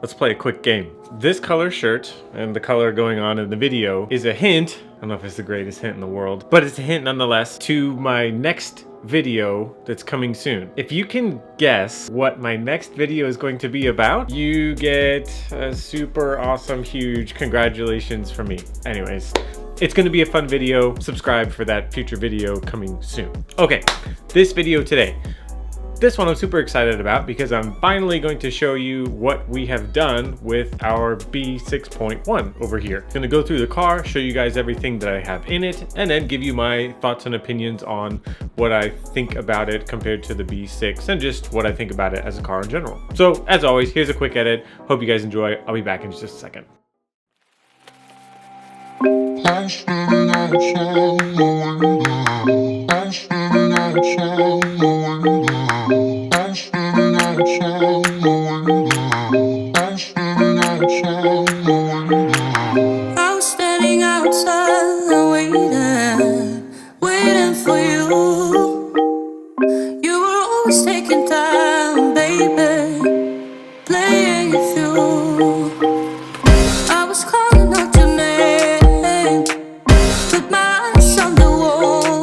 let's play a quick game. This color shirt and the color going on in the video is a hint, I don't know if it's the greatest hint in the world, but it's a hint nonetheless to my next video that's coming soon. If you can guess what my next video is going to be about, you get a super awesome, huge congratulations from me. Anyways, it's going to be a fun video. Subscribe for that future video coming soon. Okay, this video today. This one I'm super excited about because I'm finally going to show you what we have done with our B6.1 over here. I'm gonna go through the car, show you guys everything that I have in it, and then give you my thoughts and opinions on what I think about it compared to the B6 and just what I think about it as a car in general. So as always, here's a quick edit. Hope you guys enjoy. I'll be back in just a second. I was standing outside waiting for you. You were always taking time, baby, playing it through. I was calling out your name, with my eyes on the wall.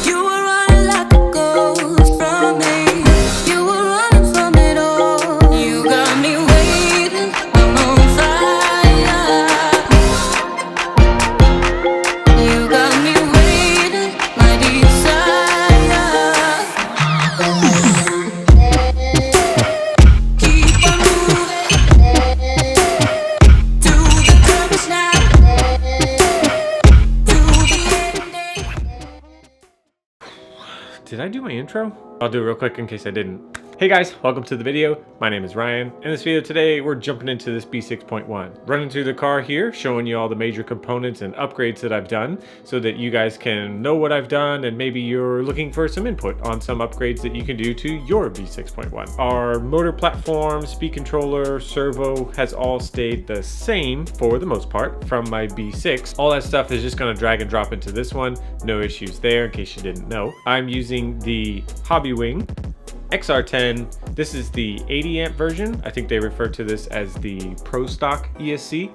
You were running like a ghost from me. You were running from it all. You got me waiting, I'm on fire. You got me waiting, my desire. Keep on moving to the purpose now, to the end day. Did I do my intro? I'll do it real quick in case I didn't. Hey guys, welcome to the video. My name is Ryan. In this video today, we're jumping into this B6.1. Running through the car here, showing you all the major components and upgrades that I've done so that you guys can know what I've done and maybe you're looking for some input on some upgrades that you can do to your B6.1. Our motor platform, speed controller, servo has all stayed the same for the most part from my B6. All that stuff is just gonna drag and drop into this one. No issues there in case you didn't know. I'm using the Hobby Wing XR10. This is the 80 amp version. I think they refer to this as the Pro Stock ESC.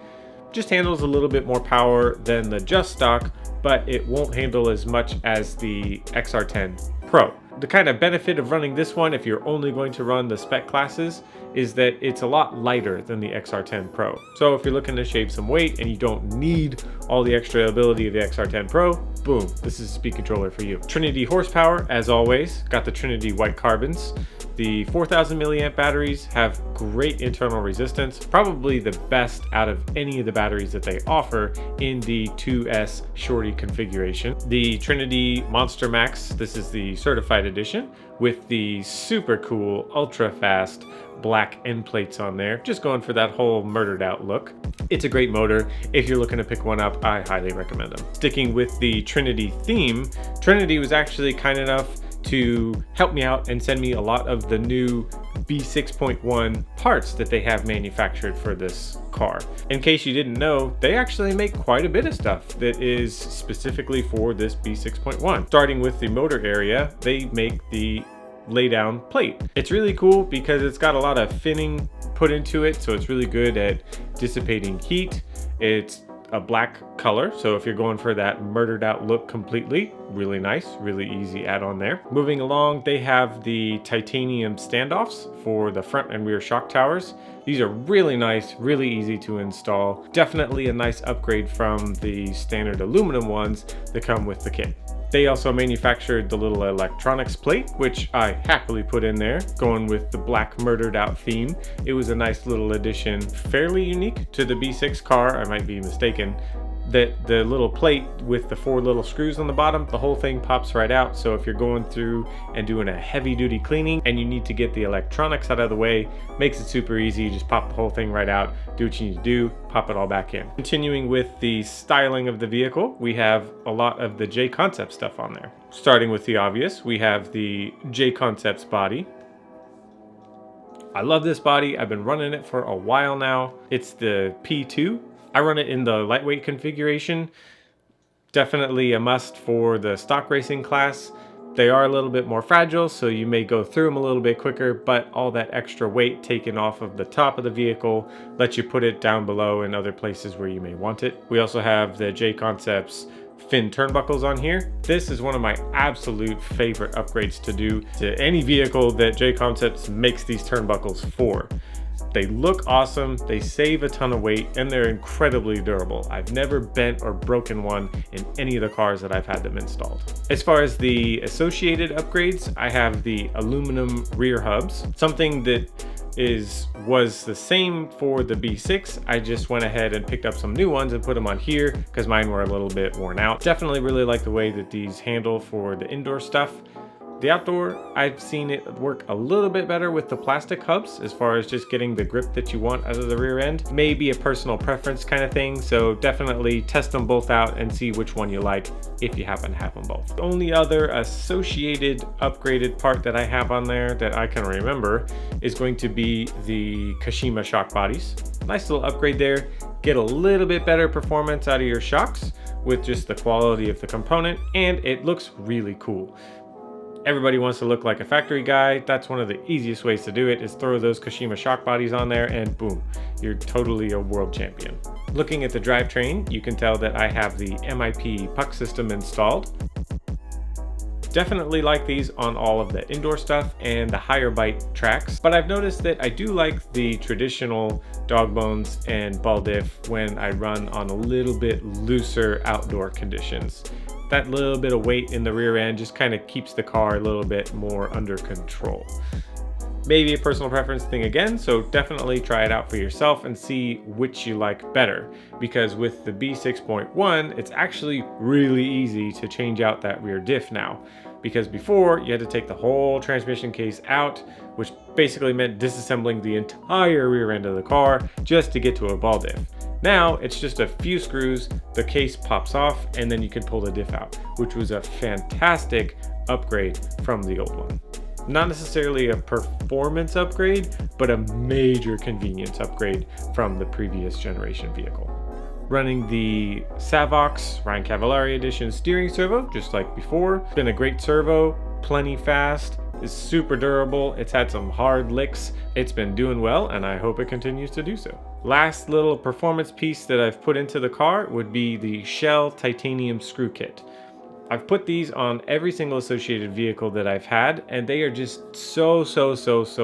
Just handles a little bit more power than the Just Stock, but it won't handle as much as the XR10 Pro. The kind of benefit of running this one, if you're only going to run the spec classes, is that it's a lot lighter than the XR10 Pro. So if you're looking to shave some weight and you don't need all the extra ability of the XR10 Pro, boom, this is a speed controller for you. Trinity horsepower, as always, got the Trinity white carbons. The 4000 milliamp batteries have great internal resistance, probably the best out of any of the batteries that they offer in the 2S Shorty configuration. The Trinity Monster Max, this is the certified edition with the super cool, ultra fast black end plates on there. Just going for that whole murdered out look. It's a great motor. If you're looking to pick one up, I highly recommend them. Sticking with the Trinity theme, Trinity was actually kind enough to help me out and send me a lot of the new B6.1 parts that they have manufactured for this car. In case you didn't know, they actually make quite a bit of stuff that is specifically for this B6.1. Starting with the motor area, they make the lay down plate. It's really cool because it's got a lot of finning put into it, so it's really good at dissipating heat. It's a black color, so if you're going for that murdered out look completely, really nice, really easy add-on there. Moving along, they have the titanium standoffs for the front and rear shock towers. These are really nice, really easy to install. Definitely a nice upgrade from the standard aluminum ones that come with the kit. They also manufactured the little electronics plate, which I happily put in there, going with the black murdered out theme. It was a nice little addition, fairly unique to the B6 car, I might be mistaken, that the little plate with the 4 little screws on the bottom, the whole thing pops right out. So if you're going through and doing a heavy duty cleaning and you need to get the electronics out of the way, makes it super easy. You just pop the whole thing right out, do what you need to do, pop it all back in. Continuing with the styling of the vehicle, we have a lot of the J Concept stuff on there. Starting with the obvious, we have the J Concepts body. I love this body. I've been running it for a while now. It's the P2. I run it in the lightweight configuration. Definitely a must for the stock racing class. They are a little bit more fragile, so you may go through them a little bit quicker, but all that extra weight taken off of the top of the vehicle lets you put it down below in other places where you may want it. We also have the J-Concepts fin turnbuckles on here. This is one of my absolute favorite upgrades to do to any vehicle that J-Concepts makes these turnbuckles for. They look awesome, they save a ton of weight, and they're incredibly durable. I've never bent or broken one in any of the cars that I've had them installed. As far as the associated upgrades, I have the aluminum rear hubs, something that was the same for the B6. I just went ahead and picked up some new ones and put them on here because mine were a little bit worn out. Definitely really like the way that these handle for the indoor stuff. The outdoor, I've seen it work a little bit better with the plastic hubs as far as just getting the grip that you want out of the rear end. Maybe a personal preference kind of thing, so definitely test them both out and see which one you like if you happen to have them both. The only other associated upgraded part that I have on there that I can remember is going to be the Kashima shock bodies. Nice little upgrade there. Get a little bit better performance out of your shocks with just the quality of the component, and it looks really cool. Everybody wants to look like a factory guy. That's one of the easiest ways to do it, is throw those Kashima shock bodies on there and boom, you're totally a world champion. Looking at the drivetrain, you can tell that I have the MIP puck system installed. Definitely like these on all of the indoor stuff and the higher bite tracks, but I've noticed that I do like the traditional dog bones and ball diff when I run on a little bit looser outdoor conditions. That little bit of weight in the rear end just kind of keeps the car a little bit more under control. Maybe a personal preference thing again, so definitely try it out for yourself and see which you like better. Because with the B6.1, it's actually really easy to change out that rear diff now. Because before, you had to take the whole transmission case out, which basically meant disassembling the entire rear end of the car just to get to a ball diff. Now it's just a few screws, the case pops off, and then you can pull the diff out, which was a fantastic upgrade from the old one. Not necessarily a performance upgrade, but a major convenience upgrade from the previous generation vehicle. Running the Savox Ryan Cavallari Edition steering servo, just like before. Been a great servo, plenty fast, is super durable, it's had some hard licks, it's been doing well, and I hope it continues to do so. Last little performance piece that I've put into the car would be the Schelle titanium screw kit. I've put these on every single associated vehicle that I've had, and they are just so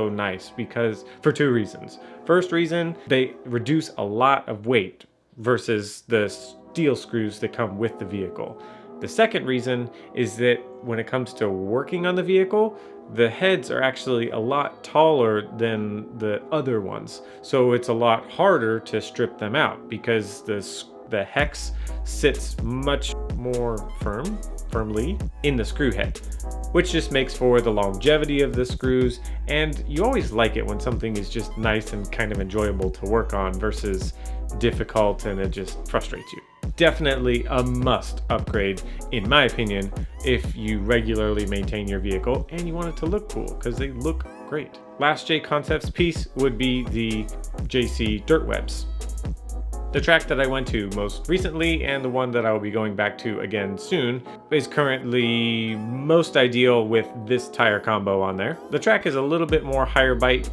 nice because for two reasons. First reason, they reduce a lot of weight versus the steel screws that come with the vehicle. The second reason is that when it comes to working on the vehicle, the heads are actually a lot taller than the other ones. So it's a lot harder to strip them out because the hex sits much more firmly in the screw head, which just makes for the longevity of the screws. And you always like it when something is just nice and kind of enjoyable to work on versus difficult and it just frustrates you. Definitely a must upgrade, in my opinion, if you regularly maintain your vehicle and you want it to look cool, because they look great. Last J-Concepts piece would be the JC Dirt Webs. The track that I went to most recently, and the one that I will be going back to again soon, is currently most ideal with this tire combo on there. The track is a little bit more higher bite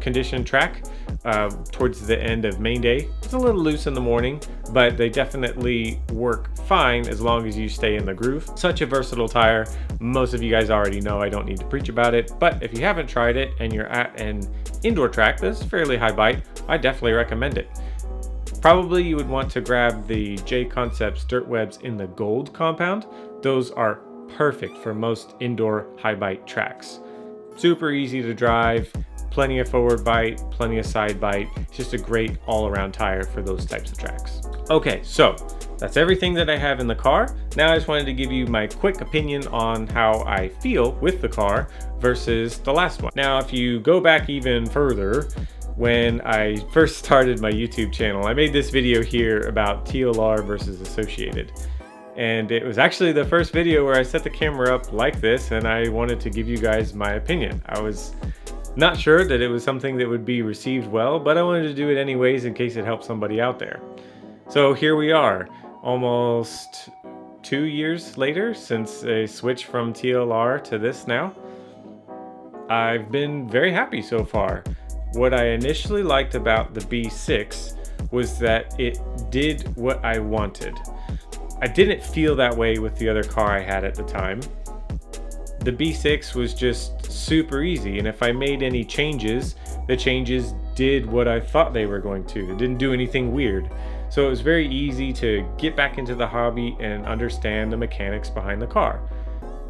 condition track towards the end of main day. It's a little loose in the morning, but they definitely work fine as long as you stay in the groove. Such a versatile tire. Most of you guys already know, I don't need to preach about it, but if you haven't tried it and you're at an indoor track that's fairly high bite, I definitely recommend it. Probably you would want to grab the J-Concepts Dirt Webs in the gold compound. Those are perfect for most indoor high bite tracks. Super easy to drive, plenty of forward bite, plenty of side bite. It's just a great all-around tire for those types of tracks. Okay, so that's everything that I have in the car. Now I just wanted to give you my quick opinion on how I feel with the car versus the last one. Now, if you go back even further, when I first started my YouTube channel, I made this video here about TLR versus Associated. And it was actually the first video where I set the camera up like this and I wanted to give you guys my opinion. I was not sure that it was something that would be received well, but I wanted to do it anyways in case it helped somebody out there. So here we are, almost 2 years later since a switch from TLR to this now, I've been very happy so far. What I initially liked about the B6 was that it did what I wanted. I didn't feel that way with the other car I had at the time. The B6 was just super easy, and if I made any changes, the changes did what I thought they were going to. It didn't do anything weird. So it was very easy to get back into the hobby and understand the mechanics behind the car.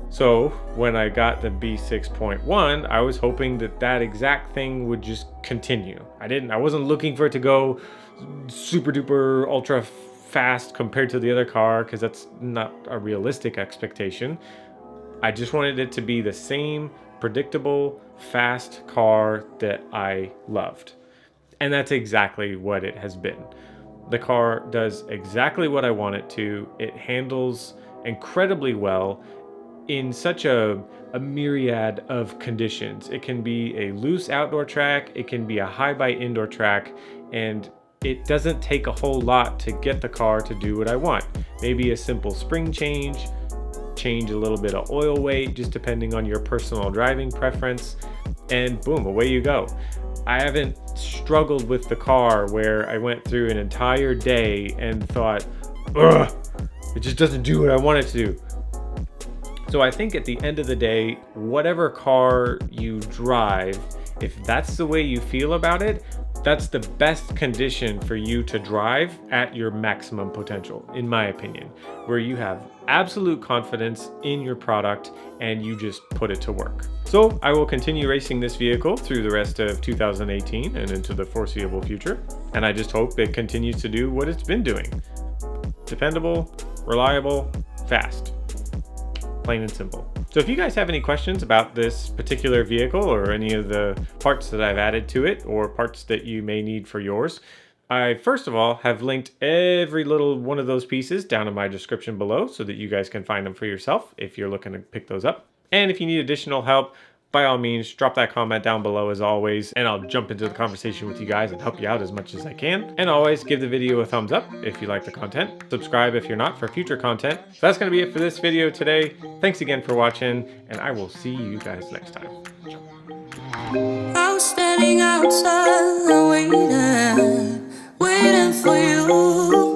So when I got the B6.1, I was hoping that that exact thing would just continue. I wasn't looking for it to go super duper ultra fast compared to the other car, because that's not a realistic expectation. I just wanted it to be the same predictable, fast car that I loved. And that's exactly what it has been. The car does exactly what I want it to. It handles incredibly well in such a myriad of conditions. It can be a loose outdoor track, it can be a high bite indoor track, and it doesn't take a whole lot to get the car to do what I want. Maybe a simple spring change a little bit of oil weight, just depending on your personal driving preference, and boom, away you go. I haven't struggled with the car where I went through an entire day and thought, ugh, it just doesn't do what I want it to do. So I think at the end of the day, whatever car you drive, if that's the way you feel about it, that's the best condition for you to drive at your maximum potential, in my opinion, where you have absolute confidence in your product and you just put it to work. So I will continue racing this vehicle through the rest of 2018 and into the foreseeable future. And I just hope it continues to do what it's been doing. Dependable, reliable, fast. Plain and simple. So if you guys have any questions about this particular vehicle or any of the parts that I've added to it or parts that you may need for yours, I first of all have linked every little one of those pieces down in my description below so that you guys can find them for yourself if you're looking to pick those up. And if you need additional help, by all means, drop that comment down below as always, and I'll jump into the conversation with you guys and help you out as much as I can. And always give the video a thumbs up if you like the content. Subscribe if you're not for future content. So that's going to be it for this video today. Thanks again for watching, and I will see you guys next time. I was standing outside waiting for you.